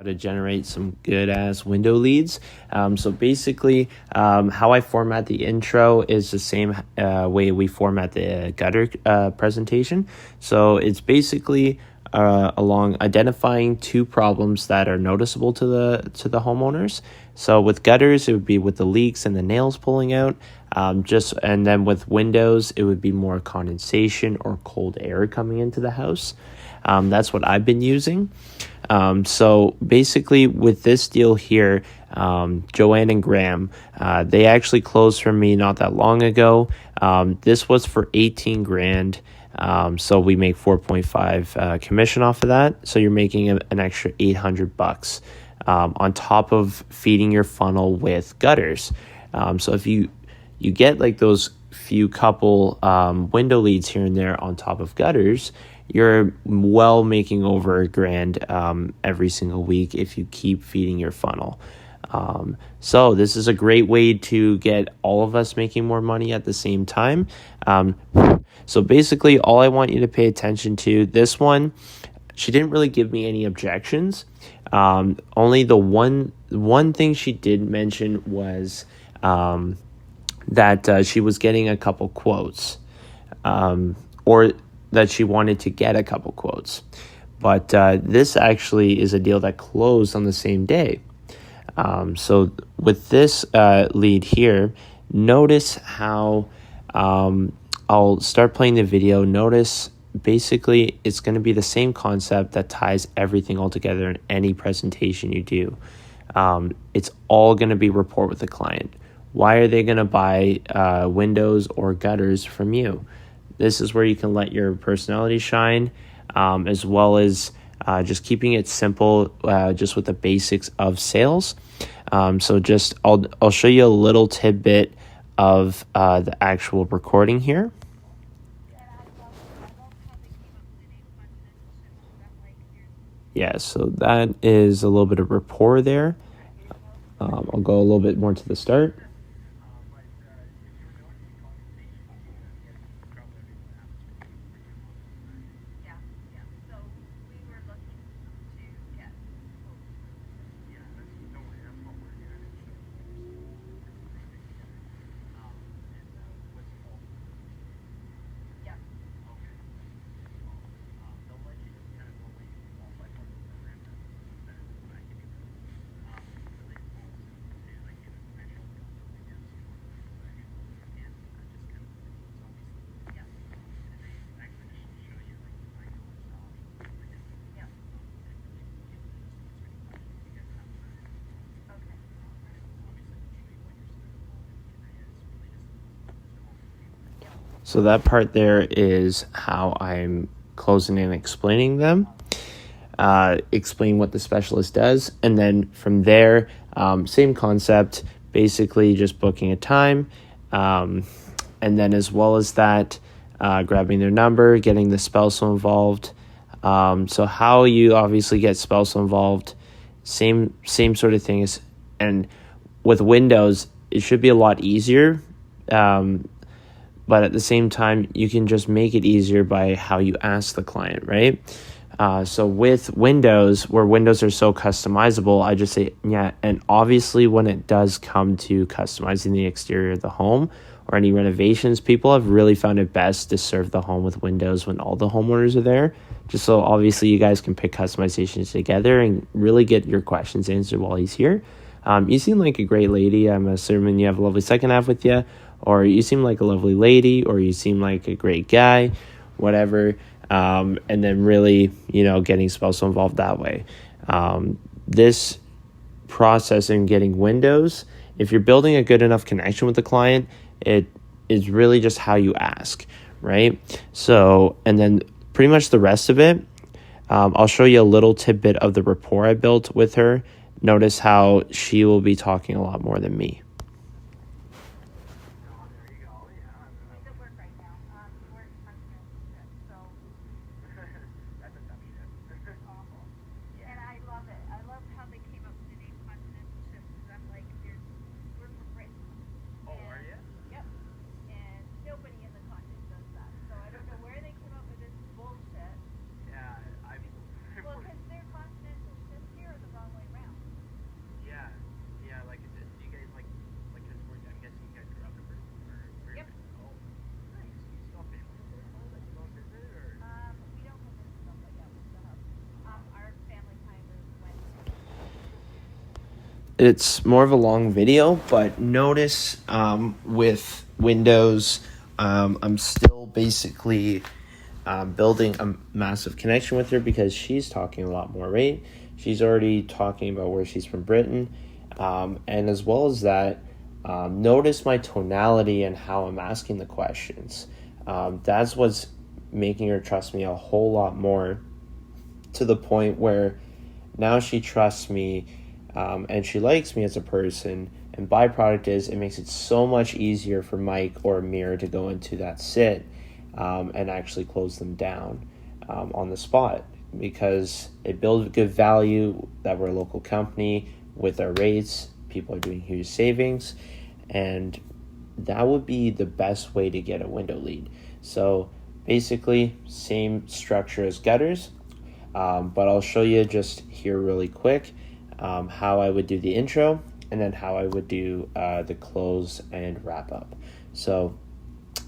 to generate some good ass window leads. So basically, how I format the intro is the same way we format the gutter presentation. So it's basically along identifying two problems that are noticeable to the homeowners. So with gutters, it would be with the leaks and the nails pulling out. And then with windows, it would be more condensation or cold air coming into the house. That's what I've been using. So basically with this deal here, Joanne and Graham, they actually closed for me not that long ago. This was for 18 grand. So we make 4.5 commission off of that. So you're making an extra $800 on top of feeding your funnel with gutters. So if you get like those few couple window leads here and there on top of gutters, you're well making over $1,000 every single week if you keep feeding your funnel. So this is a great way to get all of us making more money at the same time. So basically, all I want you to pay attention to, this one, she didn't really give me any objections. Only the one thing she did mention was that she was getting a couple quotes, or that she wanted to get a couple quotes. But this actually is a deal that closed on the same day. So with this lead here, notice how I'll start playing the video. Notice basically it's going to be the same concept that ties everything all together in any presentation you do. It's all going to be rapport with the client. Why are they going to buy windows or gutters from you? This is where you can let your personality shine, as well as just keeping it simple, just with the basics of sales. So just I'll show you a little tidbit of the actual recording here. Yeah, so that is a little bit of rapport there. I'll go a little bit more to the start. So that part there is how I'm closing and explaining them, explain what the specialist does. And then from there, same concept, basically just booking a time. And then as well as that, grabbing their number, getting the spousal involved. So how you obviously get spousal involved, same sort of thing. And with Windows, it should be a lot easier. But at the same time, you can just make it easier by how you ask the client, right? So with Windows, where Windows are so customizable, I just say, yeah. And obviously when it does come to customizing the exterior of the home or any renovations, people have really found it best to serve the home with Windows when all the homeowners are there. Just so obviously you guys can pick customizations together and really get your questions answered while he's here. You seem like a great lady. I'm assuming you have a lovely second half with you. Or you seem like a lovely lady, or you seem like a great guy, whatever. And then really, getting spousal involved that way. This process in getting windows, if you're building a good enough connection with the client, it is really just how you ask, right? So, and then pretty much the rest of it, I'll show you a little tidbit of the rapport I built with her. Notice how she will be talking a lot more than me. it's more of a long video, but notice with Windows, I'm still basically building a massive connection with her because she's talking a lot more, right? She's already talking about where she's from Britain. And as well as that, notice my tonality and how I'm asking the questions. That's what's making her trust me a whole lot more, to the point where now she trusts me and she likes me as a person. And byproduct is it makes it so much easier for Mike or Amir to go into that sit and actually close them down on the spot, because it builds good value that we're a local company with our rates. People are doing huge savings, and that would be the best way to get a window lead. So basically, same structure as gutters, but I'll show you just here really quick how I would do the intro and then how I would do the close and wrap up. So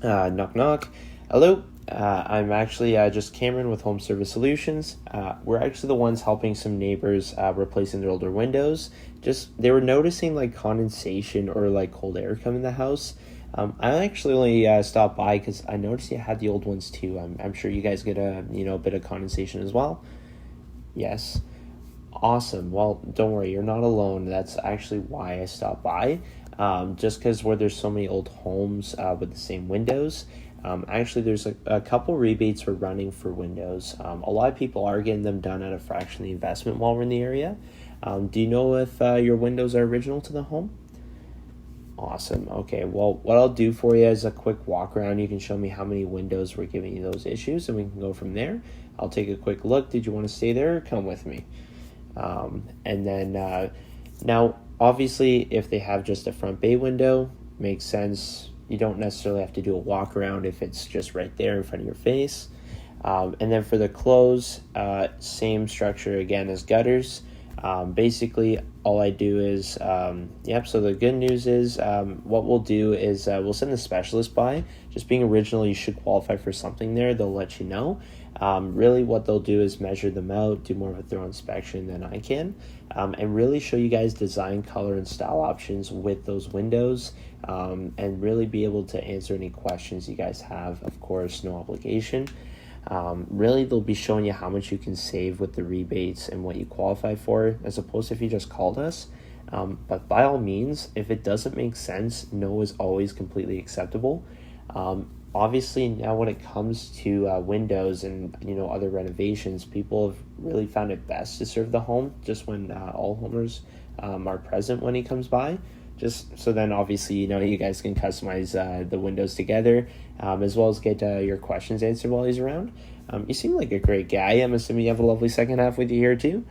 knock knock. Hello, I'm actually just Cameron with Home Service Solutions. We're actually the ones helping some neighbors replacing their older windows. Just they were noticing like condensation or like cold air come in the house. I actually only stopped by because I noticed you had the old ones too. I'm sure you guys get a bit of condensation as well. Yes. Awesome. Well, don't worry, you're not alone. That's actually why I stopped by. Just because where there's so many old homes with the same windows. Actually, there's a couple rebates we're running for windows. A lot of people are getting them done at a fraction of the investment while we're in the area. Do you know if your windows are original to the home? Awesome. Okay, well, what I'll do for you is a quick walk around. You can show me how many windows were giving you those issues, and we can go from there. I'll take a quick look. Did you want to stay there or come with me? And then now, obviously, if they have just a front bay window, makes sense. You don't necessarily have to do a walk around if it's just right there in front of your face. And then for the close, same structure again as gutters. Basically, all I do is, so the good news is what we'll do is we'll send the specialist by. Just being original, you should qualify for something there. They'll let you know. Really what they'll do is measure them out, do more of a thorough inspection than I can, and really show you guys design, color, and style options with those windows, and really be able to answer any questions you guys have. Of course, no obligation. Really, they'll be showing you how much you can save with the rebates and what you qualify for, as opposed to if you just called us. But by all means, if it doesn't make sense, no is always completely acceptable. Obviously, now when it comes to windows and other renovations, people have really found it best to serve the home just when all homeowners are present when he comes by. Just so then obviously you guys can customize the windows together, as well as get your questions answered while he's around. You seem like a great guy. I'm assuming you have a lovely second half with you here too.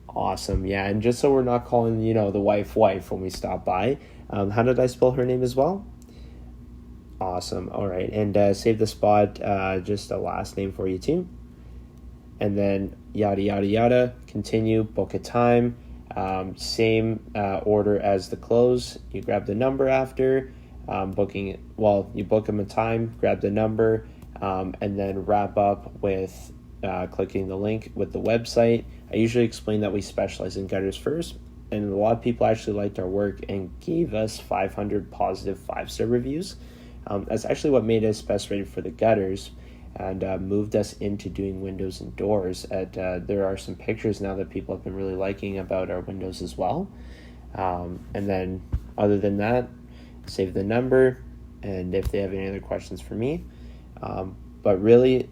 Awesome. Yeah, and just so we're not calling the wife when we stop by, how did I spell her name as well? Awesome. All right, and save the spot, just a last name for you too, and then yada yada yada. Continue, book a time. Same order as the close. You grab the number after booking it. Well, you book them a time, grab the number, and then wrap up with clicking the link with the website. I usually explain that we specialize in gutters first, and a lot of people actually liked our work and gave us 500 positive 5-star reviews. That's actually what made us best rated for the gutters, and moved us into doing windows and doors. There are some pictures now that people have been really liking about our windows as well. And then other than that, save the number, and if they have any other questions for me. But really,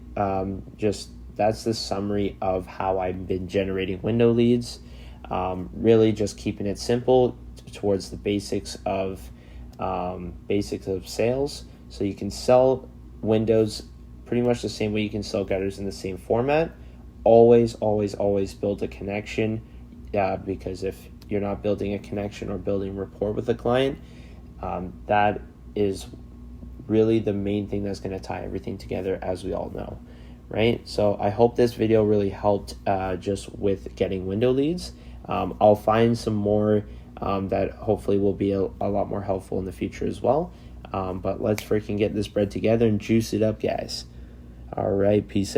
just that's the summary of how I've been generating window leads. Really just keeping it simple towards the basics of sales. So you can sell windows pretty much the same way you can sell gutters in the same format. Always build a connection, because if you're not building a connection or building rapport with the client, that is really the main thing that's going to tie everything together, as we all know, right? So I hope this video really helped just with getting window leads. I'll find some more that hopefully will be a lot more helpful in the future as well. But let's freaking get this bread together and juice it up, guys. All right, peace out.